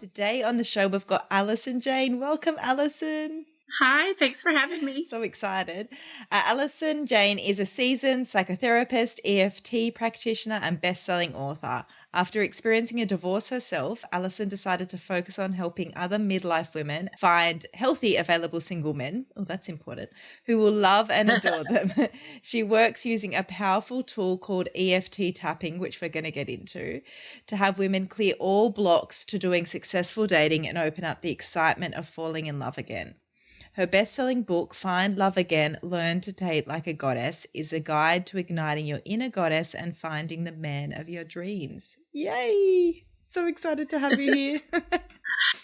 Today on the show, we've got Allison Jayne. Welcome, Allison. Hi, thanks for having me. So excited. Allison Jayne is a seasoned psychotherapist, EFT practitioner, and best-selling author. After experiencing a divorce herself, Allison decided to focus on helping other midlife women find healthy, available single men, oh, that's important, who will love and adore them. She works using a powerful tool called EFT tapping, which we're going to get into, to have women clear all blocks to doing successful dating and open up the excitement of falling in love again. Her best-selling book, Find Love Again, Learn to Date Like a Goddess, is a guide to igniting your inner goddess and finding the man of your dreams. Yay! So excited to have you here.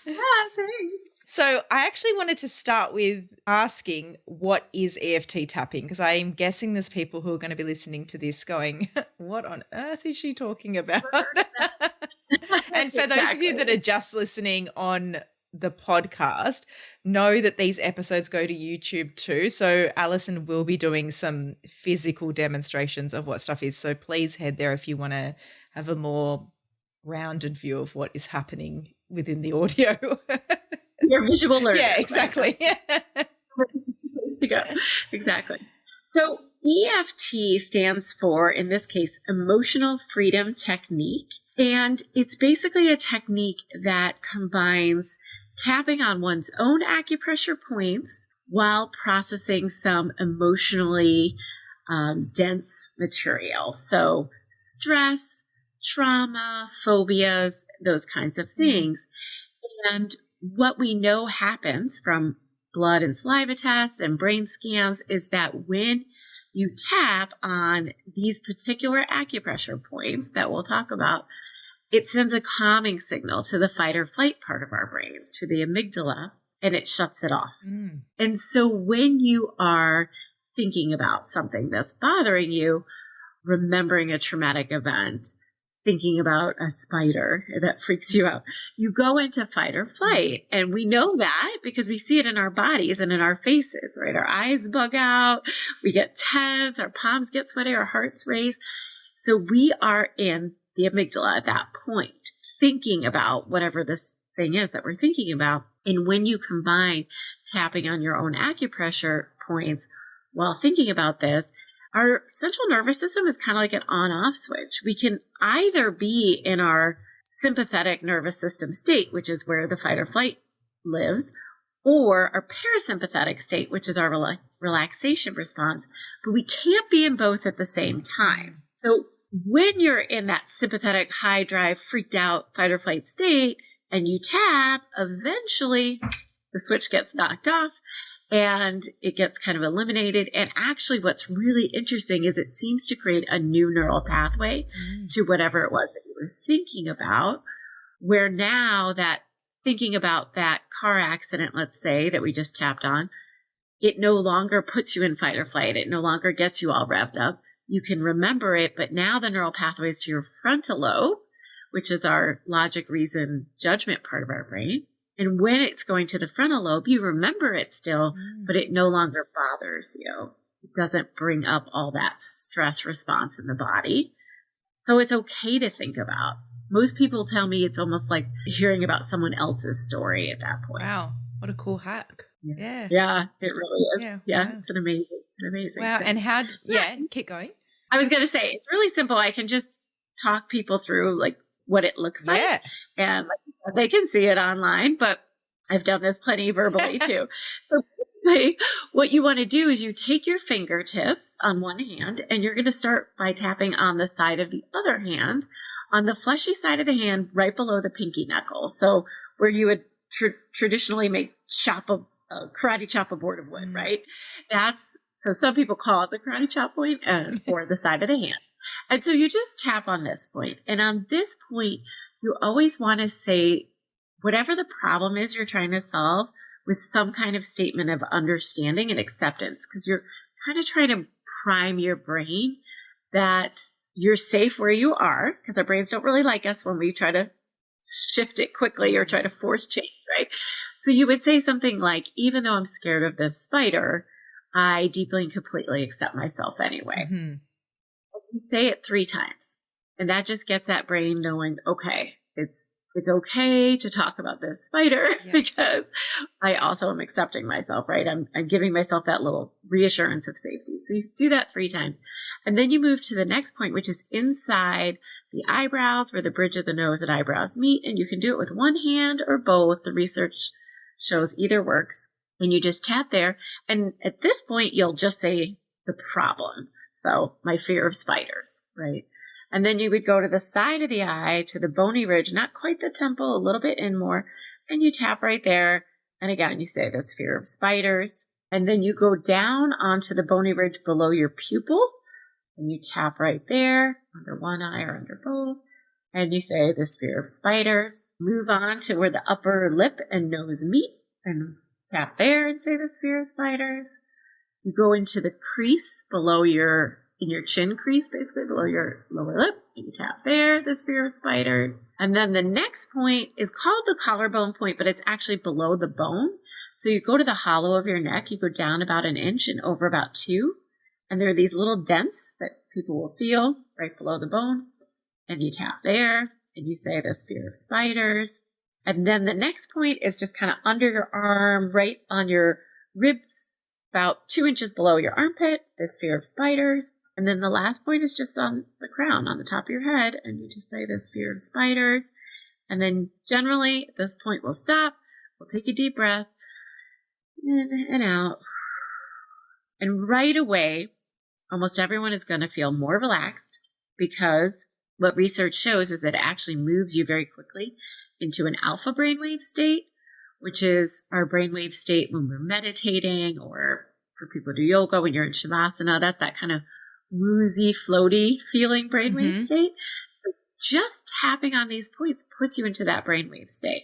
Thanks. So I actually wanted to start with asking, what is EFT tapping? Because I am guessing there's people who are going to be listening to this going, what on earth is she talking about? And for those of you that are just listening on the podcast, know that these episodes go to YouTube too. So Allison will be doing some physical demonstrations of what stuff is. So please head there if you want to have a more rounded view of what is happening within the audio. Your visual learner. Yeah, exactly. Place to go. Exactly. So EFT stands for, in this case, Emotional Freedom Technique. And it's basically a technique that combines tapping on one's own acupressure points while processing some emotionally dense material. So stress, trauma, phobias, those kinds of things. And what we know happens from blood and saliva tests and brain scans is that when you tap on these particular acupressure points that we'll talk about, it sends a calming signal to the fight or flight part of our brains, to the amygdala, and it shuts it off. And so when you are thinking about something that's bothering you, remembering a traumatic event, thinking about a spider that freaks you out, you go into fight or flight. And we know that because we see it in our bodies and in our faces, right? Our eyes bug out, we get tense, our palms get sweaty, our hearts race. So we are in the amygdala at that point, thinking about whatever this thing is that we're thinking about. And when you combine tapping on your own acupressure points while thinking about this, our central nervous system is kind of like an on-off switch. We can either be in our sympathetic nervous system state, which is where the fight or flight lives, or our parasympathetic state, which is our relaxation response, but we can't be in both at the same time. So when you're in that sympathetic, high drive, freaked out fight or flight state and you tap, eventually the switch gets knocked off and it gets kind of eliminated. And actually what's really interesting is it seems to create a new neural pathway to whatever it was that you were thinking about, where now that thinking about that car accident, let's say, that we just tapped on, it no longer puts you in fight or flight. It no longer gets you all revved up. You can remember it, but now the neural pathways to your frontal lobe, which is our logic, reason, judgment part of our brain. And when it's going to the frontal lobe, you remember it still, but it no longer bothers you. It doesn't bring up all that stress response in the body. So it's okay to think about. Most people tell me it's almost like hearing about someone else's story at that point. Wow. What a cool hack. Yeah. Yeah, it really is. Yeah, wow. It's an amazing wow. thing. And how, keep going. I was going to say, it's really simple. I can just talk people through like what it looks like. And like, they can see it online, but I've done this plenty verbally too. So basically what you want to do is you take your fingertips on one hand and you're going to start by tapping on the side of the other hand, on the fleshy side of the hand, right below the pinky knuckle. So where you would traditionally make karate chop a board of wood, right? So some people call it the karate chop point or the side of the hand. And so you just tap on this point. And on this point, you always want to say whatever the problem is you're trying to solve with some kind of statement of understanding and acceptance, because you're kind of trying to prime your brain that you're safe where you are, because our brains don't really like us when we try to shift it quickly or try to force change, right? So you would say something like, even though I'm scared of this spider, I deeply and completely accept myself anyway. Mm-hmm. You say it 3 times, and that just gets that brain knowing, okay, it's it's okay to talk about this spider because I also am accepting myself, right? I'm giving myself that little reassurance of safety. So you do that 3 times. And then you move to the next point, which is inside the eyebrows where the bridge of the nose and eyebrows meet. And you can do it with one hand or both. The research shows either works. And you just tap there. And at this point, you'll just say the problem. So my fear of spiders, right? And then you would go to the side of the eye, to the bony ridge, not quite the temple, a little bit in more, and you tap right there. And again, you say this fear of spiders. And then you go down onto the bony ridge below your pupil, and you tap right there, under one eye or under both. And you say this fear of spiders. Move on to where the upper lip and nose meet, and tap there and say this fear of spiders. You go into the crease below in your chin crease, basically below your lower lip. You tap there, this fear of spiders. And then the next point is called the collarbone point, but it's actually below the bone. So you go to the hollow of your neck, you go down about 1 inch and over about 2. And there are these little dents that people will feel right below the bone. And you tap there and you say this fear of spiders. And then the next point is just kind of under your arm, right on your ribs, about 2 inches below your armpit, this fear of spiders. And then the last point is just on the crown, on the top of your head, and you just say this fear of spiders. And then generally at this point we'll stop, we'll take a deep breath, in and out. And right away, almost everyone is going to feel more relaxed because what research shows is that it actually moves you very quickly into an alpha brainwave state, which is our brainwave state when we're meditating, or for people who do yoga, when you're in Shavasana, that's that kind of woozy, floaty feeling brainwave state. So just tapping on these points puts you into that brainwave state.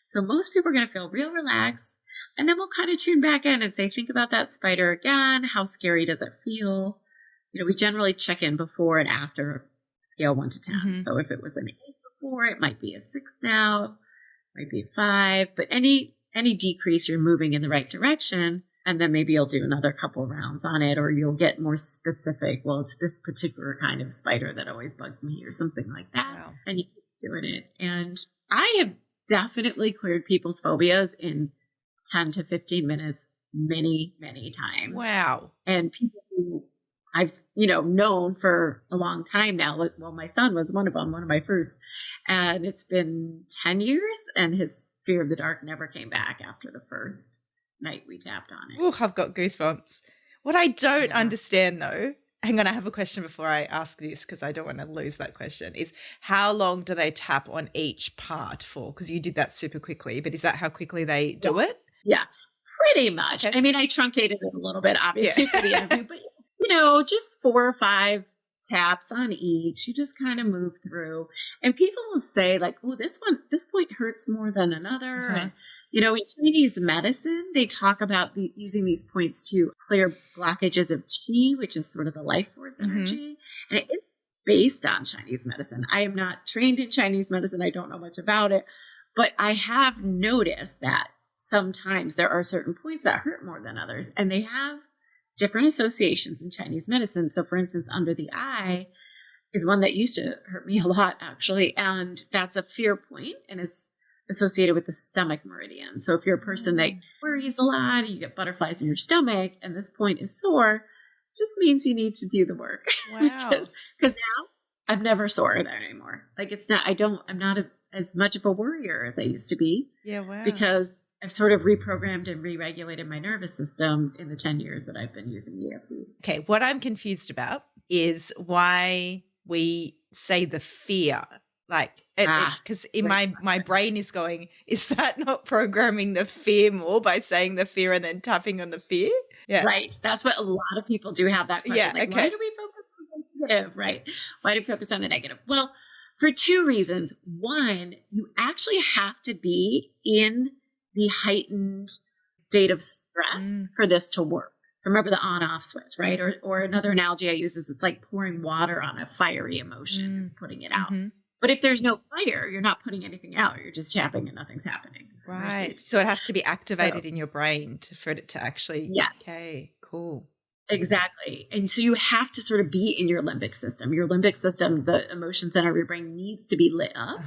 So most people are going to feel real relaxed, and then we'll kind of tune back in and say, think about that spider again. How scary does it feel? You know, we generally check in before and after scale 1 to 10. So if it was an 8 before, it might be a 6 now, might be a 5, but any decrease, you're moving in the right direction. And then maybe you'll do another couple rounds on it, or you'll get more specific. Well, it's this particular kind of spider that always bugged me, or something like that. Wow. And you keep doing it. And I have definitely cleared people's phobias in 10 to 15 minutes, many, many times. Wow. And people who I've, known for a long time now. Like, well, my son was one of them, one of my first, and it's been 10 years, and his fear of the dark never came back after the first night we tapped on it. Oh, I've got goosebumps. What I don't understand though, hang on, I have a question before I ask this because I don't want to lose that question, is how long do they tap on each part for? Because you did that super quickly, but is that how quickly they do it? Yeah, pretty much. Okay. I mean, I truncated it a little bit, obviously, for the interview, but just 4 or 5 taps on each. You just kind of move through, and people will say like, "Oh, this point hurts more than another." And in Chinese medicine, they talk about using these points to clear blockages of qi, which is sort of the life force energy, and it's based on Chinese medicine. I am not trained in Chinese medicine. I don't know much about it, but I have noticed that sometimes there are certain points that hurt more than others, and they have different associations in Chinese medicine. So for instance, under the eye is one that used to hurt me a lot, actually. And that's a fear point, and is associated with the stomach meridian. So if you're a person that worries a lot, you get butterflies in your stomach, and this point is sore, just means you need to do the work. Wow. because now I'm never sore there anymore. Like I'm not as much of a worrier as I used to be. Yeah. Wow. Because I've sort of reprogrammed and re-regulated my nervous system in the 10 years that I've been using EFT. Okay, what I'm confused about is why we say the fear. Like, because in my brain is going, is that not programming the fear more by saying the fear and then tapping on the fear? Yeah. Right. That's what a lot of people do have that question. Yeah, like, why do we focus on the negative? Right. Why do we focus on the negative? Well, for 2 reasons. One, you actually have to be in the heightened state of stress for this to work. So remember the on-off switch, right? Or another analogy I use is it's like pouring water on a fiery emotion. It's putting it out. But if there's no fire, you're not putting anything out. You're just tapping and nothing's happening. Right. So it has to be activated in your brain for it to actually. Yes. Okay, cool. Exactly. And so you have to sort of be in your limbic system. Your limbic system, the emotion center of your brain, needs to be lit up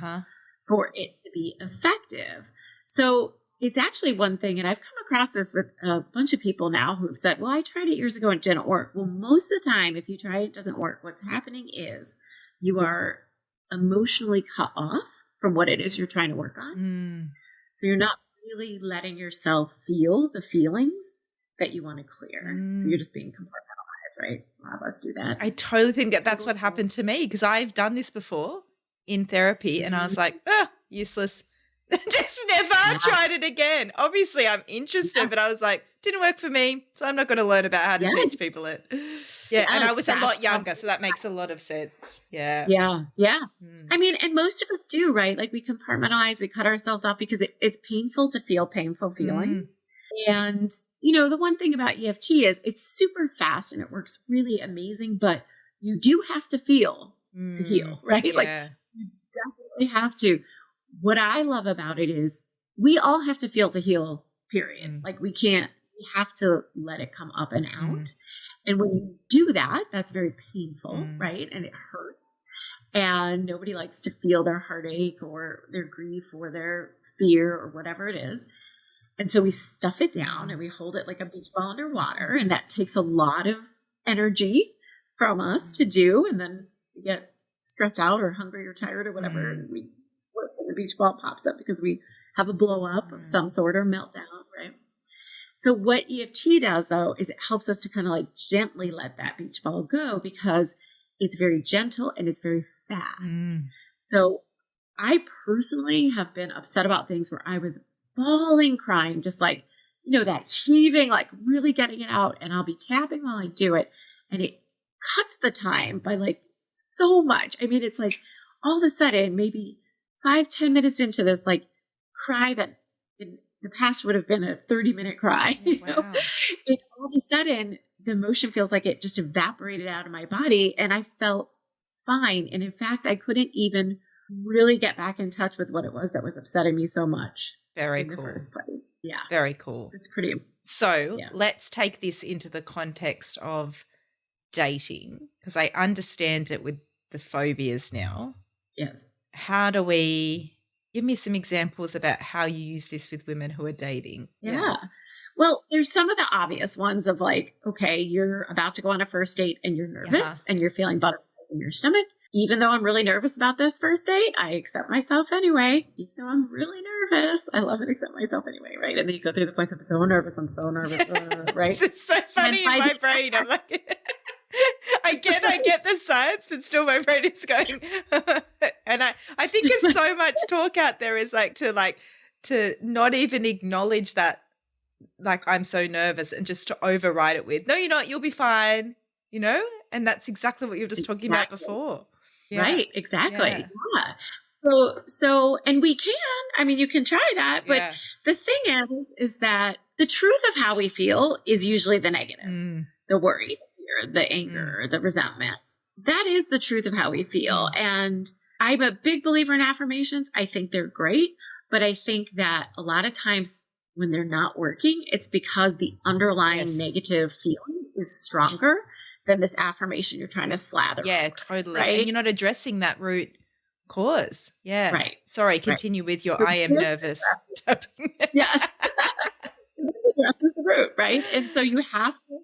for it to be effective. So it's actually one thing, and I've come across this with a bunch of people now who have said, well, I tried it years ago and it didn't work. Well, most of the time, if you try it, it doesn't work. What's happening is you are emotionally cut off from what it is you're trying to work on. So you're not really letting yourself feel the feelings that you want to clear. So you're just being compartmentalized, right? A lot of us do that. I totally think that that's what happened to me, because I've done this before in therapy and I was like, useless. Just never tried it again. Obviously, I'm interested, but I was like, didn't work for me, so I'm not going to learn about how to teach people it. Yeah, and I was a lot younger, so that makes a lot of sense. Yeah. I mean, and most of us do, right? Like we compartmentalize, we cut ourselves off because it's painful to feel painful feelings. And, the one thing about EFT is it's super fast and it works really amazing, but you do have to feel to heal, right? Like you definitely have to. What I love about it is we all have to feel to heal, period. Like we have to let it come up and out. And when you do that, that's very painful, right? And it hurts. And nobody likes to feel their heartache or their grief or their fear or whatever it is. And so we stuff it down and we hold it like a beach ball underwater. And that takes a lot of energy from us to do. And then we get stressed out or hungry or tired or whatever. And we split and the beach ball pops up because we have a blow up of some sort or meltdown, right? So what EFT does though, is it helps us to kind of like gently let that beach ball go because it's very gentle and it's very fast. So I personally have been upset about things where I was bawling, crying, just like, that heaving, like really getting it out. And I'll be tapping while I do it. And it cuts the time by like so much. I mean, it's like all of a sudden, maybe 5-10 minutes into this, like cry that in the past would have been a 30-minute cry. It all of a sudden, the emotion feels like it just evaporated out of my body and I felt fine. And in fact, I couldn't even really get back in touch with what it was that was upsetting me so much. Very in cool. the first place. Yeah. Very cool. It's pretty. So let's take this into the context of dating, because I understand it with the phobias now. Yes. How do we give me some examples about how you use this with women who are dating? Yeah. Well, there's some of the obvious ones of like, okay, you're about to go on a first date and you're nervous and you're feeling butterflies in your stomach. Even though I'm really nervous about this first date, I accept myself anyway. Even though I'm really nervous, I love and accept myself anyway, right? And then you go through the points, I'm so nervous, right? It's so funny in my brain. I'm like, I get the science, but still my brain is going. And I think there's so much talk out there is to not even acknowledge that, like, I'm so nervous and just to override it with, no, you're not, you'll be fine, And that's exactly what you were just talking about before. Right. Exactly. Yeah. So, and we can, you can try that, but the thing is that the truth of how we feel is usually the negative, the worry, the fear, the anger, the resentment. That is the truth of how we feel. And I'm a big believer in affirmations. I think they're great, but I think that a lot of times when they're not working, it's because the underlying negative feeling is stronger than this affirmation you're trying to slather. Yeah, over, totally. right? And you're not addressing that root cause. Yeah. Right. Sorry, continue with your So I am nervous. Yes. Addresses the root, right? And so you have to,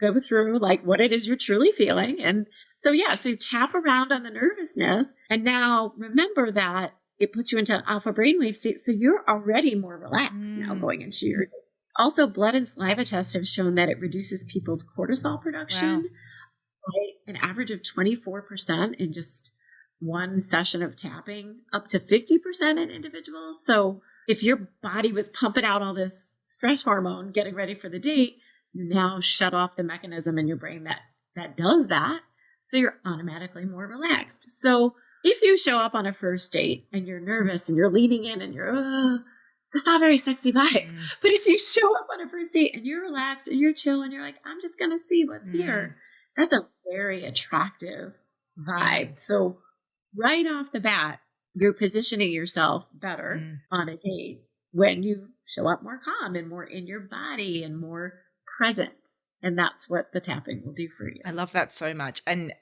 go through like what it is you're truly feeling. And so, so you tap around on the nervousness. And now remember that it puts you into an alpha brainwave state. So you're already more relaxed now going into your. Also, blood and saliva tests have shown that it reduces people's cortisol production by an average of 24% in just one session of tapping, up to 50% in individuals. So if your body was pumping out all this stress hormone, getting ready for the date, you now shut off the mechanism in your brain that does that. So you're automatically more relaxed. So if you show up on a first date and you're nervous and you're leaning in and you're, that's not a very sexy vibe. But if you show up on a first date and you're relaxed and you're chill and you're like, I'm just going to see what's here, that's a very attractive vibe. So right off the bat, you're positioning yourself better on a date when you show up more calm and more in your body and more present. And that's what the tapping will do for you. I love that so much. And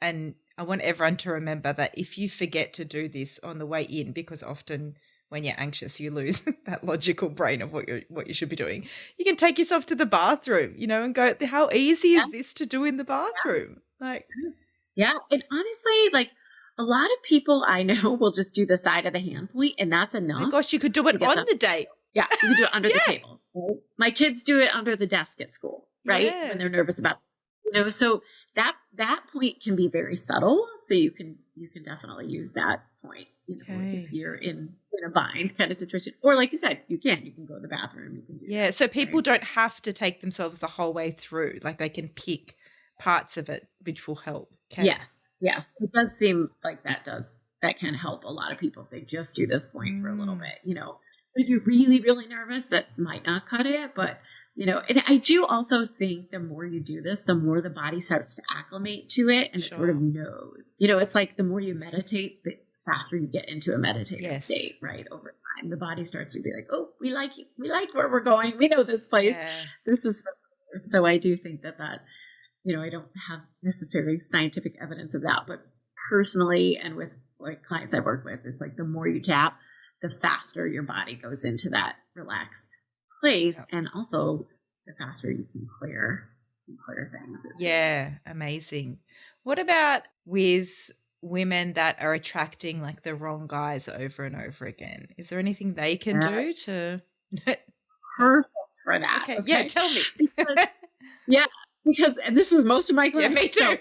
I want everyone to remember that if you forget to do this on the way in, because often when you're anxious, you lose that logical brain of what you should be doing. You can take yourself to the bathroom, and go, how easy Yeah, is this to do in the bathroom? Like, yeah. And honestly, like a lot of people I know will just do the side of the hand point, and that's my enough gosh, you could do to it get on them. the date. Yeah, you can do it under the Yeah. table. Right? My kids do it under the desk at school, right? When Yeah. they're nervous about, so that point can be very subtle. So you can definitely use that point, Okay. if you're in a bind kind of situation, or like you said, you can go to the bathroom, you can do Yeah. that. So people Right? don't have to take themselves the whole way through. Like they can pick parts of it, which will help. Okay. Yes. It does seem like that can help a lot of people if they just do this point for a little bit, But if you're really, really nervous, that might not cut it. But, and I do also think the more you do this, the more the body starts to acclimate to it and it sort of Sure. knows. It's like the more you meditate, the faster you get into a meditative Yes. state, right? Over time, the body starts to be like, oh, we like you. We like where we're going. We know this place. Yeah. This is for us. So I do think that I don't have necessarily scientific evidence of that, but personally and with like clients I work with, it's like the more you tap, the faster your body goes into that relaxed place. Yep. And also the faster you can clear things. Yeah, amazing. What about with women that are attracting like the wrong guys over and over again? Is there anything they can do to No. Perfect for that. Okay. Okay. Yeah, tell me. Because and this is most of my Yeah, clients. me too.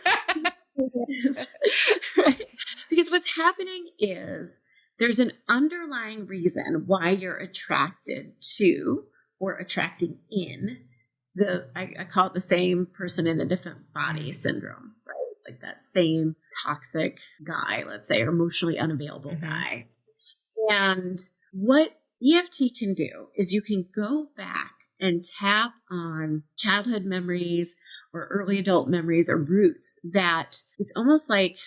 Right? Because what's happening is there's an underlying reason why you're attracted to or attracting in I call it the same person in a different body syndrome, right? Like that same toxic guy, let's say, or emotionally unavailable Mhm. guy. And what EFT can do is you can go back and tap on childhood memories or early adult memories or roots that it's almost like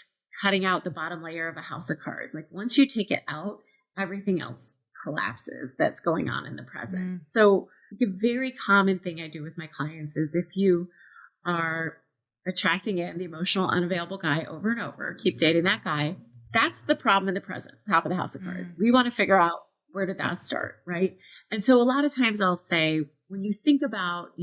cutting out the bottom layer of a house of cards. Like once you take it out, everything else collapses that's going on in the present. So a very common thing I do with my clients is if you are attracting in the emotional unavailable guy over and over, keep dating that guy, that's the problem in the present, top of the house of cards. We want to figure out where did that start, right? And so a lot of times I'll say, when you think about,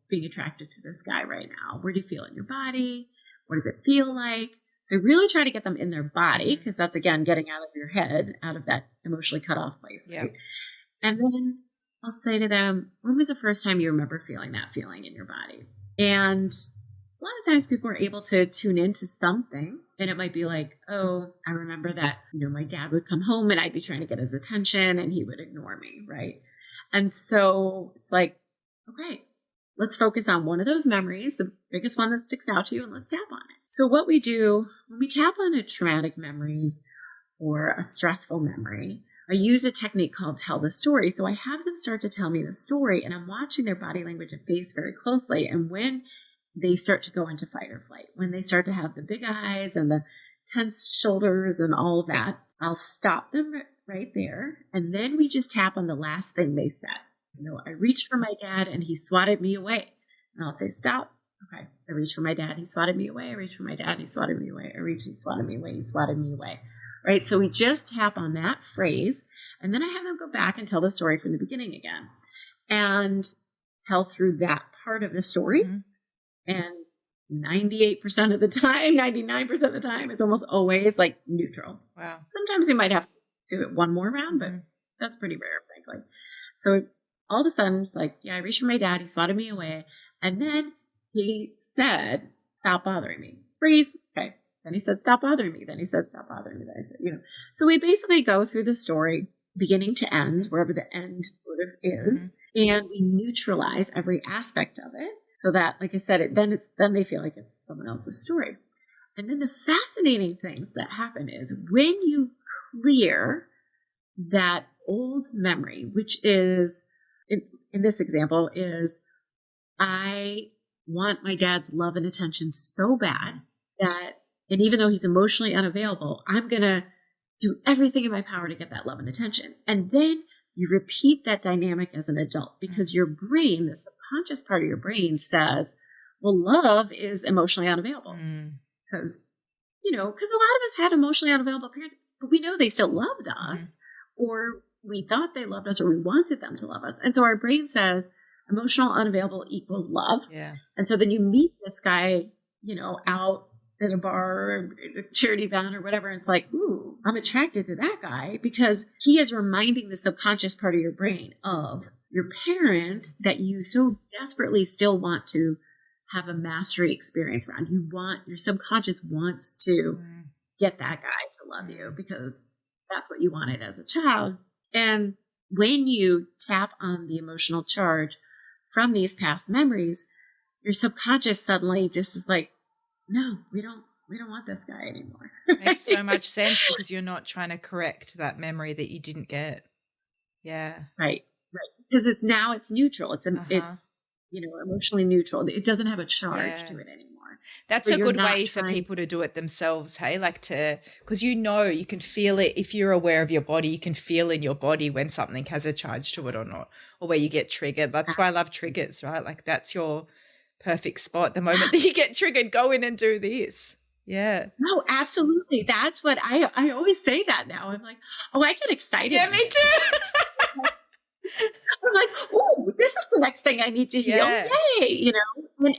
being attracted to this guy right now, where do you feel in your body? What does it feel like? So I really try to get them in their body because that's, again, getting out of your head, out of that emotionally cut off place, right? And then I'll say to them, when was the first time you remember feeling that feeling in your body? And a lot of times people are able to tune into something and it might be like, oh, I remember that, my dad would come home and I'd be trying to get his attention and he would ignore me. Right. And so it's like, okay, let's focus on one of those memories, the biggest one that sticks out to you, and let's tap on it. So what we do when we tap on a traumatic memory or a stressful memory, I use a technique called tell the story. So I have them start to tell me the story and I'm watching their body language and face very closely. And when they start to go into fight or flight, when they start to have the big eyes and the tense shoulders and all of that, I'll stop them right there. And then we just tap on the last thing they said. I reached for my dad and he swatted me away. And I'll say, stop. Okay. I reached for my dad. He swatted me away. I reached for my dad. He swatted me away. I reached. He swatted me away. He swatted me away. Right. So we just tap on that phrase. And then I have them go back and tell the story from the beginning again and tell through that part of the story. And 98% of the time, 99% of the time, it's almost always like neutral. Wow. Sometimes we might have to do it one more round, but that's pretty rare, frankly. So all of a sudden, it's like, yeah, I reached for my dad. He swatted me away. And then he said, stop bothering me. Freeze. Okay. Then he said, stop bothering me. Then he said, stop bothering me. Then I said, So we basically go through the story beginning to end, wherever the end sort of is, and we neutralize every aspect of it so that, like I said, then they feel like it's someone else's story. And then the fascinating things that happen is when you clear that old memory, which is, in this example, is I want my dad's love and attention so bad that, and even though he's emotionally unavailable, I'm going to do everything in my power to get that love and attention. And then you repeat that dynamic as an adult because your brain, the subconscious part of your brain says, well, love is emotionally unavailable because, because a lot of us had emotionally unavailable parents, but we know they still loved Mhm. us, or we thought they loved us, or we wanted them to love us. And so our brain says emotional unavailable equals love. Yeah. And so then you meet this guy, out at a bar or a charity event or whatever. And it's like, ooh, I'm attracted to that guy because he is reminding the subconscious part of your brain of your parent that you so desperately still want to have a mastery experience around. Your subconscious wants to Mm. get that guy to love you because that's what you wanted as a child. And when you tap on the emotional charge from these past memories, your subconscious suddenly just is like, no, we don't want this guy anymore. Makes so much sense because you're not trying to correct that memory that you didn't get. Yeah. Right. Right. Because it's neutral. Uh-huh. Emotionally neutral. It doesn't have a charge Yeah. to it anymore. That's So a you're good not way for trying. people to do it themselves, hey? Like because you can feel it. If you're aware of your body, you can feel in your body when something has a charge to it or not, or where you get triggered. That's why I love triggers, right? Like that's your perfect spot. The moment that you get triggered, go in and do this. Yeah. No, absolutely. That's what I always say that now. I'm like, oh, I get excited Yeah, when me I get triggered. too. I'm like, oh, this is the next thing I need to heal. Yeah. Yay.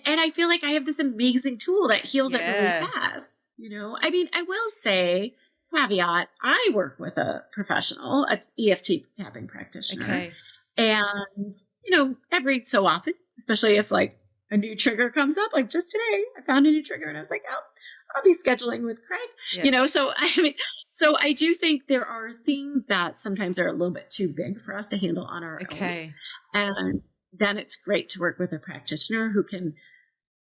And I feel like I have this amazing tool that heals it really Yeah. fast. I mean, I will say, caveat, I work with a professional, an EFT tapping practitioner. Okay. And, every so often, especially if like a new trigger comes up, like just today, I found a new trigger and I was like, oh, I'll be scheduling with Craig, Yeah. so so I do think there are things that sometimes are a little bit too big for us to handle on our own. Okay. And then it's great to work with a practitioner who can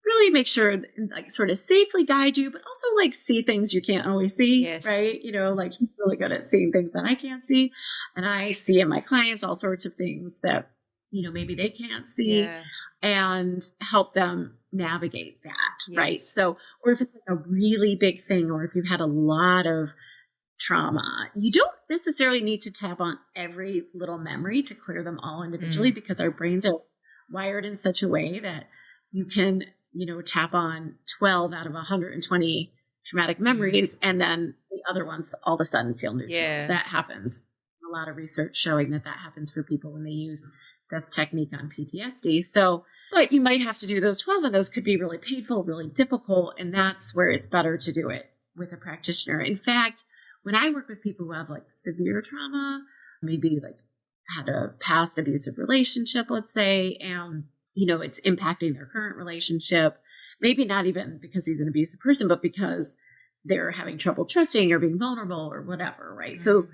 really make sure, like, sort of safely guide you, but also like see things you can't always see, Yes. right? Like he's really good at seeing things that I can't see. And I see in my clients all sorts of things that, maybe they can't see, Yeah. and help them navigate that, right? Yes. So, or if it's like a really big thing, or if you've had a lot of trauma, you don't necessarily need to tap on every little memory to clear them all individually, because our brains are wired in such a way that you can, tap on 12 out of 120 traumatic memories, and then the other ones all of a sudden feel neutral. Yeah. That happens. A lot of research showing that happens for people when they use this technique on PTSD. So, but you might have to do those 12, and those could be really painful, really difficult. And that's where it's better to do it with a practitioner. In fact, when I work with people who have like severe trauma, maybe like had a past abusive relationship, let's say, and, it's impacting their current relationship, maybe not even because he's an abusive person, but because they're having trouble trusting or being vulnerable or whatever, right? So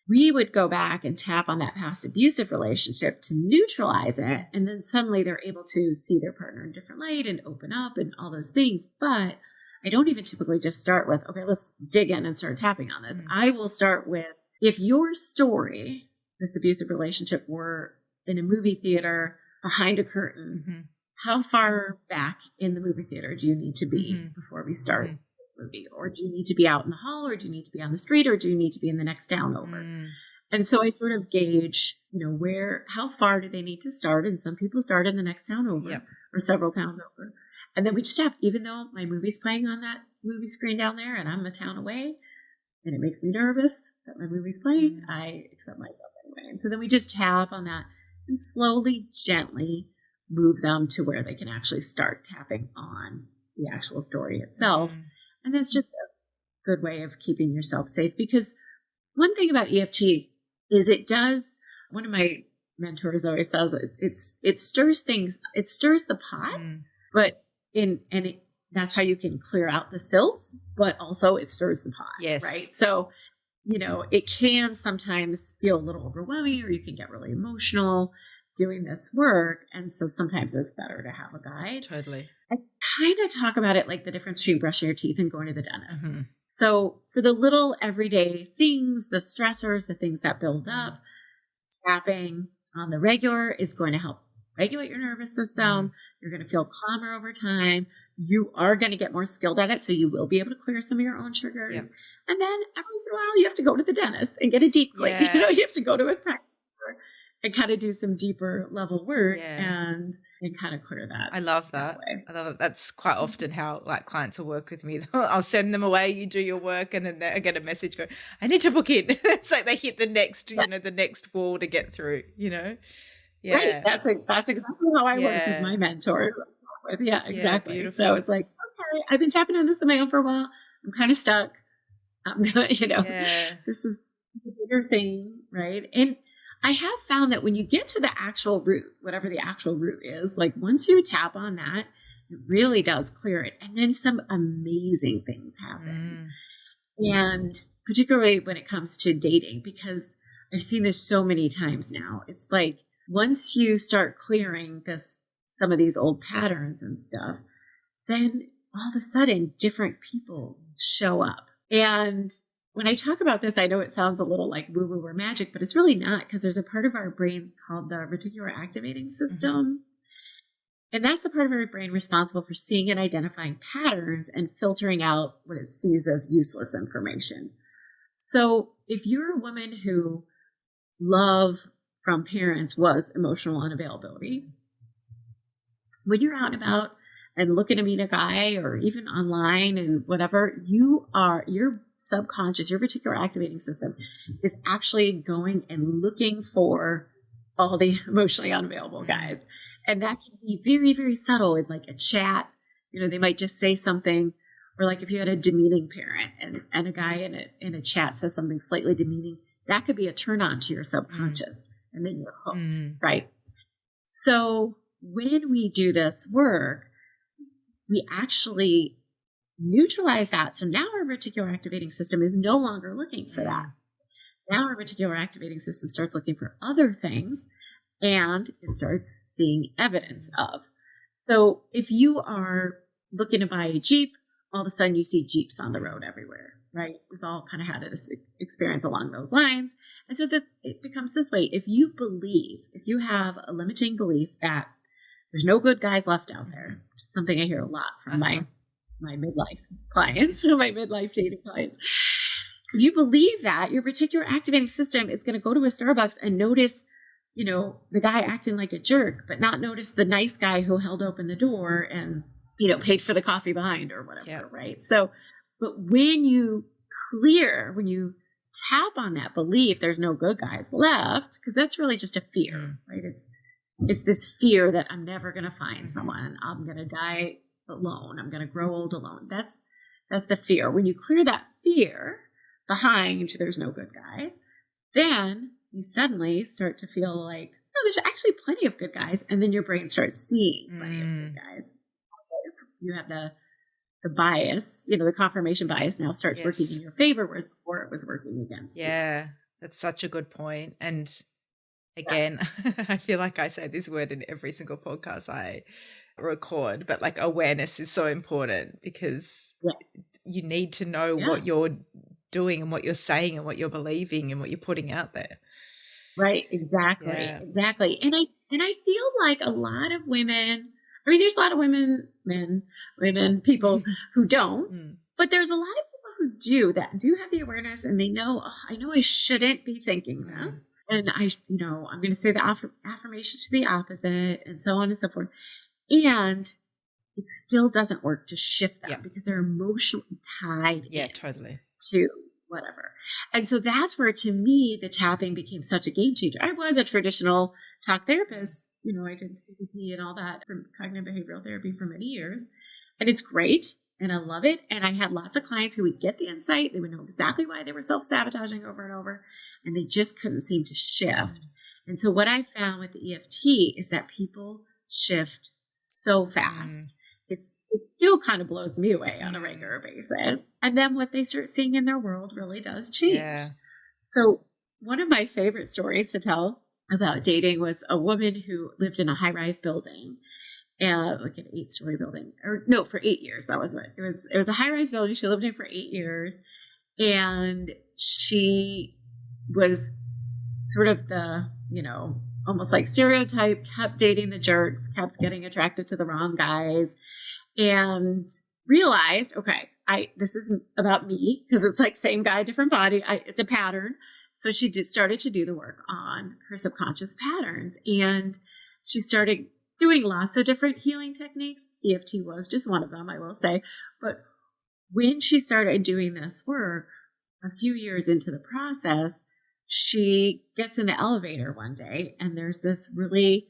we would go back and tap on that past abusive relationship to neutralize it. And then suddenly they're able to see their partner in a different light and open up and all those things. But I don't even typically just start with, okay, let's dig in and start tapping on this. I will start with, if your story, this abusive relationship, were in a movie theater behind a curtain, how far back in the movie theater do you need to be before we start this movie? Or do you need to be out in the hall, or do you need to be on the street, or do you need to be in the next town over? And so I sort of gauge, how far do they need to start? And some people start in the next town over, or several towns over. And then we just have, even though my movie's playing on that movie screen down there and I'm a town away, and it makes me nervous that my movie's playing, I accept myself anyway. And so then we just tap on that and slowly, gently move them to where they can actually start tapping on the actual story itself. And that's just a good way of keeping yourself safe. Because one thing about EFT is one of my mentors always says, it stirs things, it stirs the pot, but that's how you can clear out the silts, but also it stirs the pot. Yes. Right. So, it can sometimes feel a little overwhelming, or you can get really emotional doing this work. And so sometimes it's better to have a guide. Totally. I kind of talk about it like the difference between brushing your teeth and going to the dentist. So for the little everyday things, the stressors, the things that build up, tapping on the regular is going to help regulate your nervous system. You're going to feel calmer over time. You are going to get more skilled at it, so you will be able to clear some of your own triggers. And then every once in a while, you have to go to the dentist and get a deep clean. Yeah. You have to go to a practitioner and kind of do some deeper level work Yeah. and kind of clear that I love that that. way. I love it. That's quite often how like clients will work with me. I'll send them away, you do your work, and then I get a message go, I need to book in. It's like they hit the next, Yeah. the next wall to get through, Right. Yeah. That's exactly how I work with my Yeah. mentor. With yeah, Yeah. exactly. So Beautiful. it's like, okay, I've been tapping on this on my own for a while. I'm kind of stuck. I'm gonna, Yeah. this is a bigger thing, right? And I have found that when you get to the actual root, whatever the actual root is, like once you tap on that, it really does clear it. And then some amazing things happen. And particularly when it comes to dating, because I've seen this so many times now. It's like once you start clearing some of these old patterns and stuff, then all of a sudden different people show up. And when I talk about this, I know it sounds a little like woo woo or magic, but it's really not, because there's a part of our brains called the reticular activating system. And that's the part of our brain responsible for seeing and identifying patterns and filtering out what it sees as useless information. So if you're a woman who love from parents was emotional unavailability, when you're out and about and looking to meet a guy or even online and whatever, your subconscious, your reticular activating system is actually going and looking for all the emotionally unavailable guys. And that can be very, very subtle in like a chat. They might just say something, or like if you had a demeaning parent and a guy in a chat says something slightly demeaning, that could be a turn on to your subconscious. And then you're hooked, right? So when we do this work, we actually neutralize that. So now our reticular activating system is no longer looking for that. Now our reticular activating system starts looking for other things, and it starts seeing evidence of. So if you are looking to buy a Jeep, all of a sudden you see Jeeps on the road everywhere, right? We've all kind of had an experience along those lines. And so it becomes this way. If you have a limiting belief that there's no good guys left out there, which is something I hear a lot from my midlife clients, my midlife dating clients. If you believe that, your reticular activating system is going to go to a Starbucks and notice, the guy acting like a jerk, but not notice the nice guy who held open the door and, paid for the coffee behind or whatever, right? So, but when you tap on that belief, there's no good guys left, because that's really just a fear, right? It's this fear that I'm never going to find someone. I'm going to die alone. I'm going to grow old alone. That's the fear. When you clear that fear behind there's no good guys, then you suddenly start to feel like, no, there's actually plenty of good guys. And then your brain starts seeing plenty of good guys. You have the bias, the confirmation bias now starts working in your favor, whereas before it was working against you. Yeah, that's such a good point. And again, I feel like I say this word in every single podcast I record, but like awareness is so important, because you need to know what you're doing and what you're saying and what you're believing and what you're putting out there. Right. Exactly. Yeah. Exactly. And I feel like a lot of women, there's a lot of women, people who don't, but there's a lot of people who do have the awareness, and they know, I know I shouldn't be thinking this. And I'm going to say the affirmation to the opposite, and so on and so forth. And it still doesn't work to shift them because they're emotionally tied totally to whatever. And so that's where, to me, the tapping became such a game changer. I was a traditional talk therapist. I did CBT and all that from cognitive behavioral therapy for many years. And it's great. And I love it. And I had lots of clients who would get the insight. They would know exactly why they were self-sabotaging over and over. And they just couldn't seem to shift. And so what I found with the EFT is that people shift so fast. It still kind of blows me away on a regular basis. And then what they start seeing in their world really does change. Yeah. So one of my favorite stories to tell about dating was a woman who lived in a high-rise building, like an 8-story building, or no, for 8 years. That was what it was. It was a high-rise building. She lived in for 8 years, and she was sort of the, almost like stereotype, kept dating the jerks, kept getting attracted to the wrong guys, and realized, okay, this isn't about me, because it's like same guy, different body. It's a pattern. So she started to do the work on her subconscious patterns, and she started doing lots of different healing techniques. EFT was just one of them, I will say. But when she started doing this work, a few years into the process, she gets in the elevator one day, and there's this really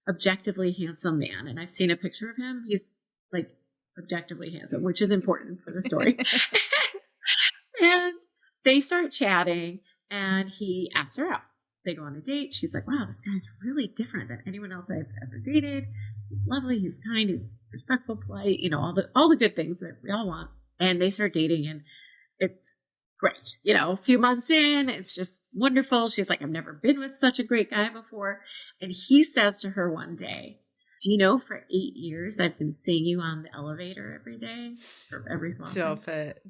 objectively handsome man. And I've seen a picture of him. He's like objectively handsome, which is important for the story. And they start chatting, and he asks her out. They go on a date. She's like, wow, this guy's really different than anyone else I've ever dated. He's lovely. He's kind. He's respectful, polite, all the good things that we all want. And they start dating, and it's great. A few months in, it's just wonderful. She's like, I've never been with such a great guy before. And he says to her one day, do you know for 8 years, I've been seeing you on the elevator every day or every so often? Stop it.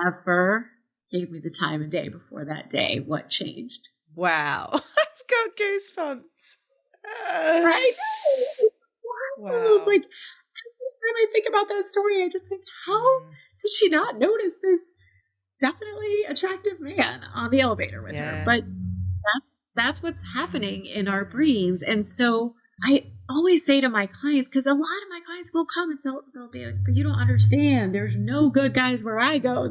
Never gave me the time of day before that day. What changed? Wow. I've got goosebumps. Right? Wow. It's like, every time I think about that story, I just think, how did she not notice this definitely attractive man on the elevator with her? But that's what's happening in our brains. And so I always say to my clients, because a lot of my clients will come and they'll be like, but you don't understand. There's no good guys where I go.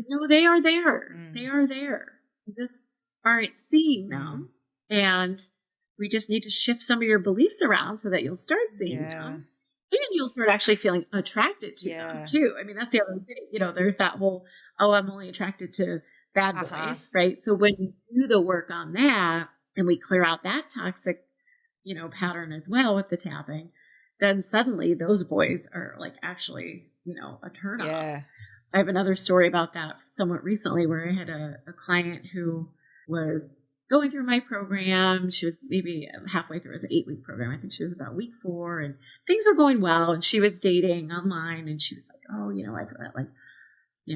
No, they are there. They are there. You just aren't seeing them. And we just need to shift some of your beliefs around so that you'll start seeing them. And you'll start actually feeling attracted to them too. I mean, that's the other thing. There's that whole, I'm only attracted to bad boys, right? So when we do the work on that and we clear out that toxic, pattern as well with the tapping, then suddenly those boys are like actually, a turn on. Yeah. I have another story about that somewhat recently where I had a client who was going through my program. She was maybe halfway through. It was an 8-week program. I think she was about week 4, and things were going well. And she was dating online, and she was like, oh, I've got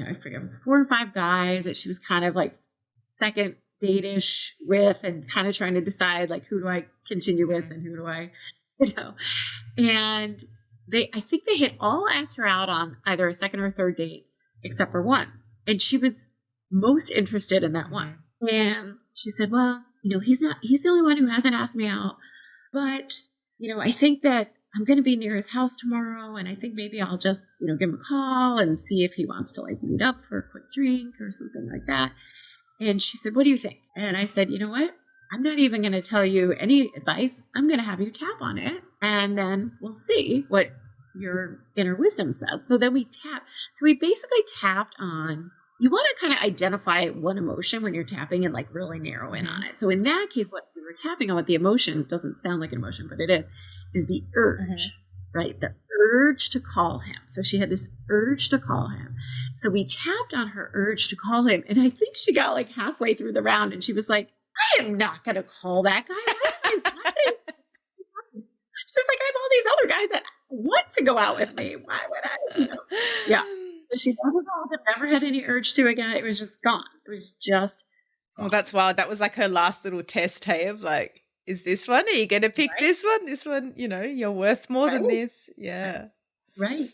I forget, it was 4 or 5 guys that she was kind of like second date-ish with, and kind of trying to decide like, who do I continue with and who do I, and I think they had all asked her out on either a second or third date, except for one. And she was most interested in that one. And she said, well, he's the only one who hasn't asked me out, but, I think that I'm going to be near his house tomorrow. And I think maybe I'll just, give him a call and see if he wants to like meet up for a quick drink or something like that. And she said, what do you think? And I said, you know what? I'm not even going to tell you any advice. I'm going to have you tap on it, and then we'll see what your inner wisdom says. So then we tap. So we basically tapped on, you want to kind of identify one emotion when you're tapping and like really narrow in on it. So in that case, what we were tapping on, what the emotion doesn't sound like an emotion, but it is the urge, right? The urge to call him. So she had this urge to call him. So we tapped on her urge to call him. And I think she got like halfway through the round and she was like, I am not going to call that guy. She was like, I have all these other guys that want to go out with me. Why would I? Yeah. So she never called him, never had any urge to again. It was just gone. It was just gone. Well, that's wild. That was like her last little test, hey, of like, is this one? Are you going to pick this one? This one, you're worth more than this. Yeah. Right.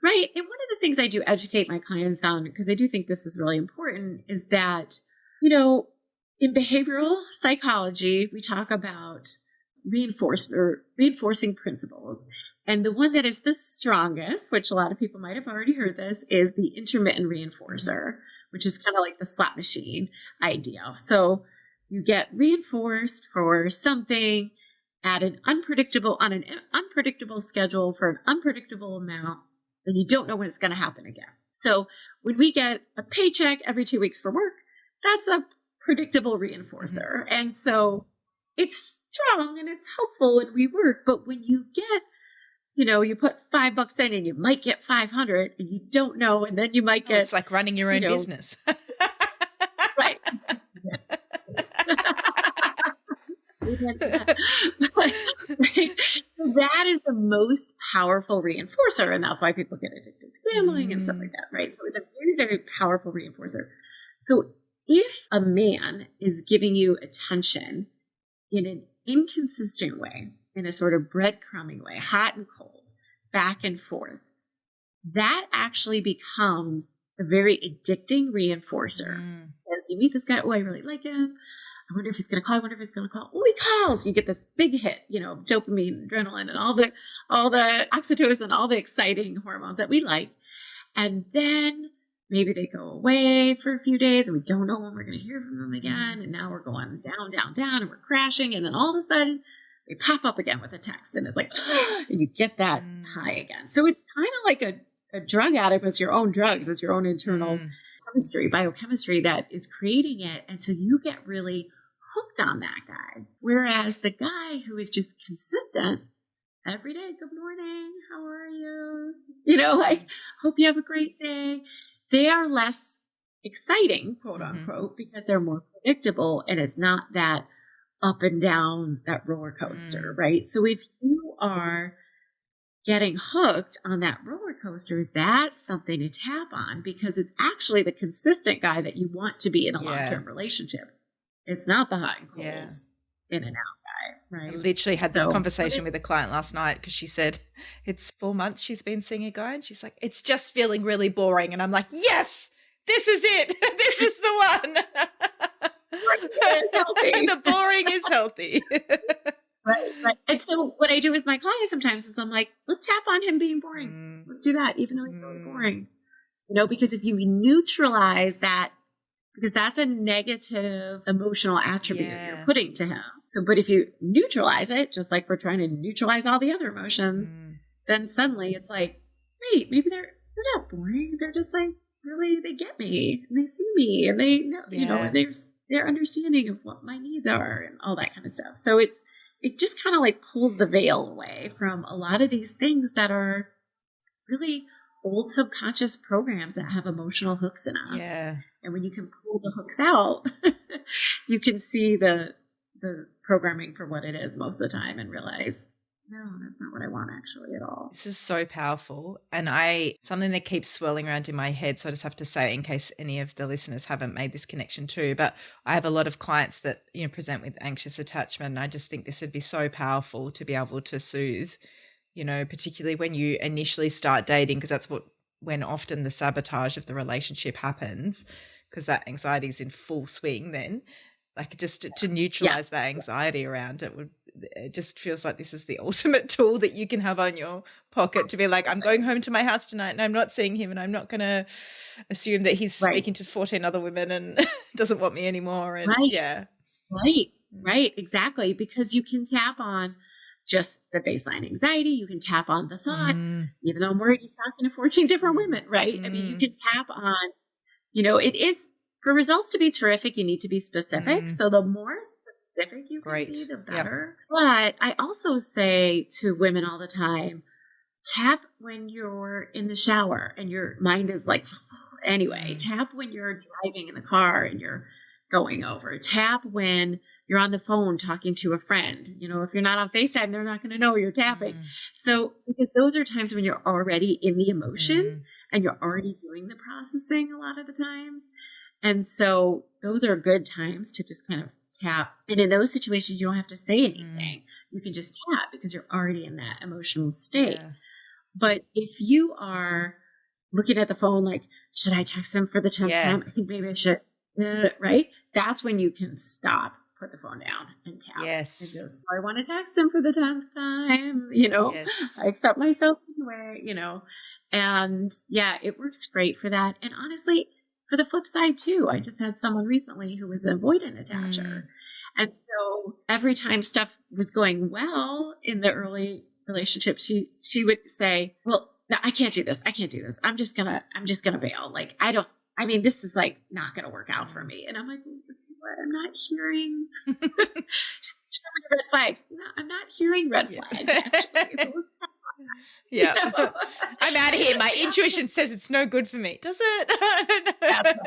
Right. And one of the things I do educate my clients on, because I do think this is really important, is that, in behavioral psychology, we talk about reinforcing principles. And the one that is the strongest, which a lot of people might have already heard this, is the intermittent reinforcer, which is kind of like the slot machine idea. So you get reinforced for something on an unpredictable schedule for an unpredictable amount, and you don't know when it's going to happen again. So when we get a paycheck every 2 weeks for work, that's a predictable reinforcer. And so it's strong and it's helpful and we work. But when you get, you put $5 in and you might get 500 and you don't know. And then you might get, it's like running your own business. Right. Right. So that is the most powerful reinforcer. And that's why people get addicted to gambling and stuff like that. Right. So it's a very, very powerful reinforcer. So if a man is giving you attention in an inconsistent way, in a sort of breadcrumbing way, hot and cold, back and forth, that actually becomes a very addicting reinforcer. Mm. As you meet this guy, oh, I really like him. I wonder if he's going to call. I wonder if he's going to call. Oh, he calls. You get this big hit, dopamine, adrenaline, and all the oxytocin, all the exciting hormones that we like. And then maybe they go away for a few days and we don't know when we're going to hear from them again. And now we're going down, down, down, and we're crashing. And then all of a sudden they pop up again with a text, and it's like, and you get that high again. So it's kind of like a drug addict, but it's your own drugs. It's your own internal chemistry, biochemistry that is creating it. And so you get really hooked on that guy. Whereas the guy who is just consistent every day, good morning, how are you? Hope you have a great day. They are less exciting, quote unquote, because they're more predictable, and it's not that up and down, that roller coaster, right? So if you are getting hooked on that roller coaster, that's something to tap on, because it's actually the consistent guy that you want to be in a long-term relationship. It's not the hot and colds in and out guy, right? I literally had this conversation with a client last night, because she said it's 4 months she's been seeing a guy, and she's like, it's just feeling really boring. And I'm like, yes, this is it. This is the one. The boring is healthy. Right. And so what I do with my clients sometimes is I'm like, let's tap on him being boring. Let's do that, even though he's really boring. Because if you neutralize that, because that's a negative emotional attribute you're putting to him. So, but if you neutralize it, just like we're trying to neutralize all the other emotions, then suddenly it's like, wait, maybe they're not boring. They're just like, really, they get me and they see me and they know, they're understanding of what my needs are and all that kind of stuff. So it just kind of like pulls the veil away from a lot of these things that are really old subconscious programs that have emotional hooks in us. Yeah. And when you can pull the hooks out, you can see the programming for what it is most of the time and realize, no, that's not what I want actually at all. This is so powerful. And something that keeps swirling around in my head, so I just have to say it in case any of the listeners haven't made this connection too, but I have a lot of clients that, present with anxious attachment. And I just think this would be so powerful to be able to soothe, particularly when you initially start dating, because that's when often the sabotage of the relationship happens, because that anxiety is in full swing then. Like just to neutralize that anxiety around it just feels like this is the ultimate tool that you can have on your pocket to be like, I'm going home to my house tonight and I'm not seeing him, and I'm not going to assume that he's speaking to 14 other women and doesn't want me anymore. And Right. Exactly. Because you can tap on just the baseline anxiety. You can tap on the thought, even though I'm worried he's talking to 14 different women, right? I mean, you can tap on, it is, for results to be terrific, you need to be specific. So the more specific you can be, the better. But I also say to women all the time, tap when you're in the shower and your mind is like, anyway, tap when you're driving in the car and you're going over. Tap when you're on the phone talking to a friend. If you're not on FaceTime, they're not going to know you're tapping. So, because those are times when you're already in the emotion and you're already doing the processing a lot of the times. And so those are good times to just kind of tap. And in those situations, you don't have to say anything. You can just tap because you're already in that emotional state. But if you are looking at the phone, like, should I text him for the 10th time? I think maybe I should, right? That's when you can stop, put the phone down and tap. Yes. And just, I want to text him for the 10th time, I accept myself anyway, and it works great for that. And honestly, for the flip side too, I just had someone recently who was an avoidant attacher. And so every time stuff was going well in the early relationship, she would say, well, no, I can't do this. I'm just gonna bail. Like, this is like not gonna work out for me. And I'm like, what? I'm not hearing some red flags. No, I'm not hearing red flags, actually. I'm out of here. My intuition says it's no good for me. Does it? I don't know. That's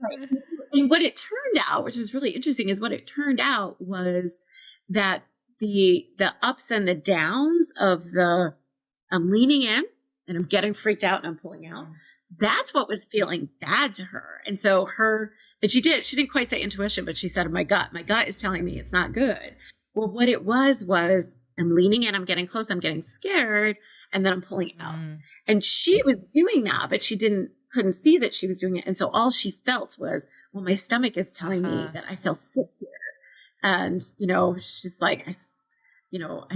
right. And what it turned out, which was really interesting, is was that the ups and the downs of the I'm leaning in and I'm getting freaked out and I'm pulling out. That's what was feeling bad to her. And so she didn't quite say intuition, but she said, my gut is telling me it's not good. Well, what it was I'm leaning in, I'm getting close, I'm getting scared, and then I'm pulling out. And she was doing that, but she didn't couldn't see that she was doing it. And so all she felt was, well, my stomach is telling me that I feel sick here. And, she's like, I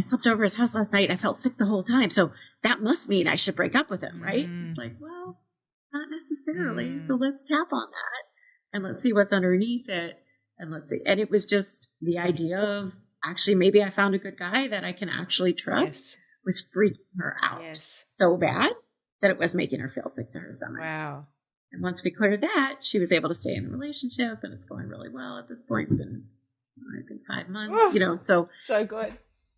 slept over his house last night. I felt sick the whole time. So that must mean I should break up with him, right? It's like, well, not necessarily. So let's tap on that and let's see what's underneath it. And let's see. And it was just the idea of actually, maybe I found a good guy that I can actually trust was freaking her out so bad that it was making her feel sick to her stomach. Wow. And once we cleared that, she was able to stay in the relationship, and it's going really well at this point. It's been, I think, 5 months, so good.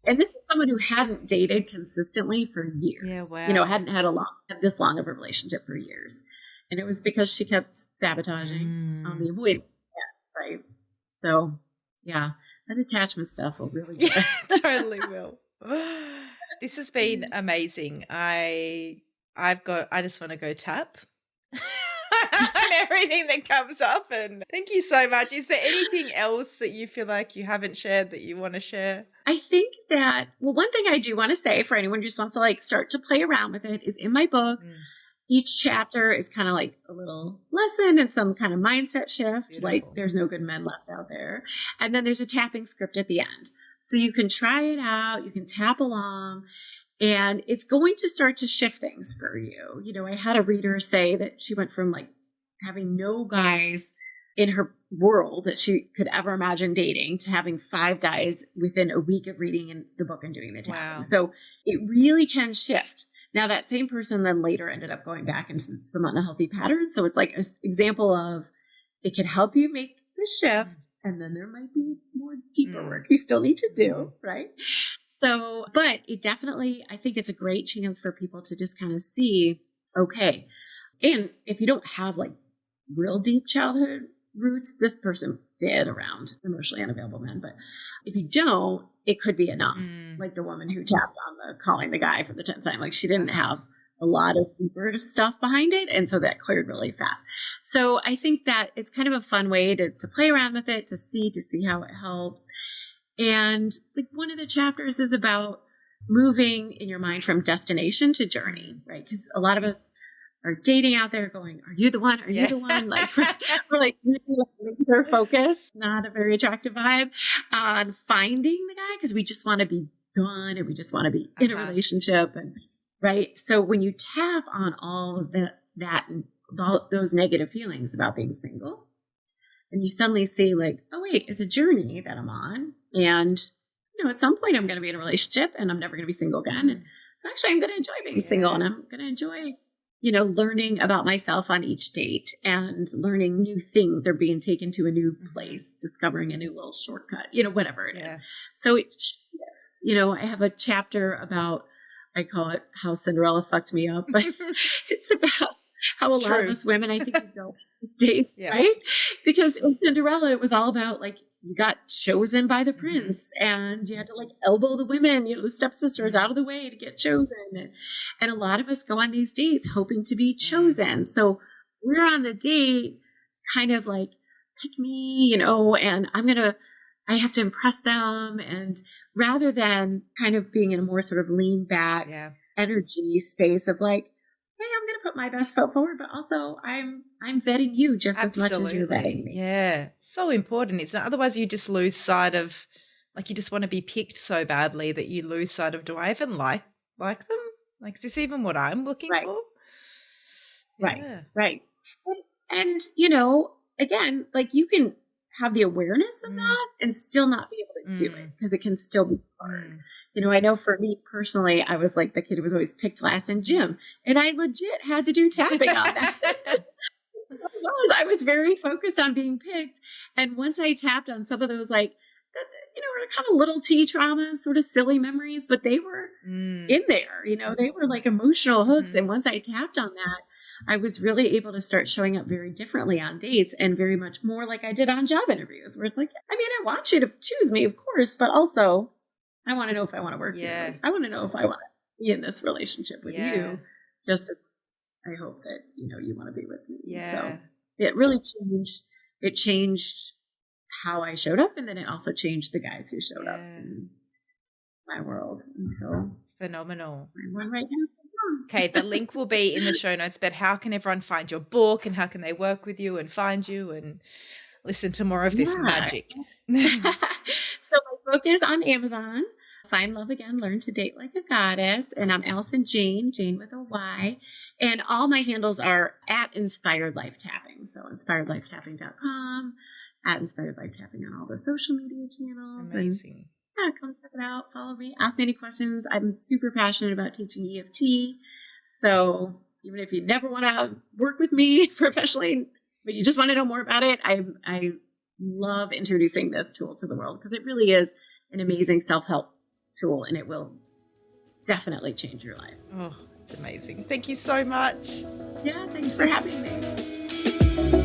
And this is someone who hadn't dated consistently for years. Yeah, wow. Hadn't had this long of a relationship for years. And it was because she kept sabotaging on the avoidance, right? So, yeah, that attachment stuff will really get it. Totally will. This has been amazing. I just want to go tap on everything that comes up, and thank you so much. Is there anything else that you feel like you haven't shared that you want to share? I think that, one thing I do want to say for anyone who just wants to start to play around with it is in my book, each chapter is kind of like a little lesson and some kind of mindset shift. Beautiful. Like there's no good men left out there. And then there's a tapping script at the end. So you can try it out. You can tap along. And it's going to start to shift things for you. I had a reader say that she went from having no guys in her world that she could ever imagine dating to having 5 guys within a week of reading the book and doing the tapping. Wow. So it really can shift. Now that same person then later ended up going back into some unhealthy patterns. So it's like an example of it can help you make the shift. And then there might be more deeper work you still need to do, right? So, but it definitely, I think it's a great chance for people to just kind of see, okay. And if you don't have real deep childhood roots, this person did around emotionally unavailable men. But if you don't, it could be enough. Like the woman who tapped on calling the guy for the 10th time, she didn't have a lot of deeper stuff behind it. And so that cleared really fast. So I think that it's kind of a fun way to play around with it, to see how it helps. And one of the chapters is about moving in your mind from destination to journey, right? Because a lot of us are dating out there going, are you the one? Are you the one? We're laser focused, not a very attractive vibe on finding the guy because we just want to be done and we just want to be in a relationship. And right. So when you tap on all of that and all those negative feelings about being single, and you suddenly see oh wait, it's a journey that I'm on. And, at some point I'm going to be in a relationship and I'm never going to be single again. And so actually I'm going to enjoy being single, and I'm going to enjoy learning about myself on each date and learning new things or being taken to a new place, discovering a new little shortcut, whatever it is. So it shifts. I have a chapter about, I call it How Cinderella Fucked Me Up, but it's about how a lot of us women, I think, we go on these dates, right? Because in Cinderella, it was all about you got chosen by the prince and you had to elbow the women, the stepsisters out of the way to get chosen. And a lot of us go on these dates hoping to be chosen. So we're on the date kind of pick me, and I have to impress them. And rather than kind of being in a more sort of lean back energy space of hey, I'm going to put my best foot forward, but also I'm vetting you just as much as you're vetting me. Yeah. So important. It's not, otherwise you just lose sight of, you just want to be picked so badly that you lose sight of, do I even like them? Is this even what I'm looking for? Right. And again, you can have the awareness of that and still not be able to do it because it can still be hard. I know for me personally, I was the kid who was always picked last in gym, and I legit had to do tapping on that. I was very focused on being picked. And once I tapped on some of those, were kind of little T traumas, sort of silly memories, but they were in there, they were emotional hooks. And once I tapped on that, I was really able to start showing up very differently on dates and very much more like I did on job interviews, where it's I want you to choose me, of course, but also I want to know if I want to work here. I want to know if I want to be in this relationship with you, just as I hope that, you want to be with me. So it really changed how I showed up. And then it also changed the guys who showed up in my world until phenomenal. I'm one right now. Okay, the link will be in the show notes, but how can everyone find your book and how can they work with you and find you and listen to more of this Yeah. magic? So my book is on Amazon. Find Love Again, Learn to Date Like a Goddess. And I'm Allison Jayne, Jane with a Y. And all my handles are at Inspired Life Tapping. So inspiredlifetapping.com, at Inspired Life Tapping on all the social media channels. Amazing. And yeah, come check it out. Follow me. Ask me any questions. I'm super passionate about teaching EFT. So even if you never want to work with me professionally, but you just want to know more about it, I love introducing this tool to the world because it really is an amazing self-help tool and it will definitely change your life. Oh, it's amazing. Thank you so much. Yeah, thanks for having me.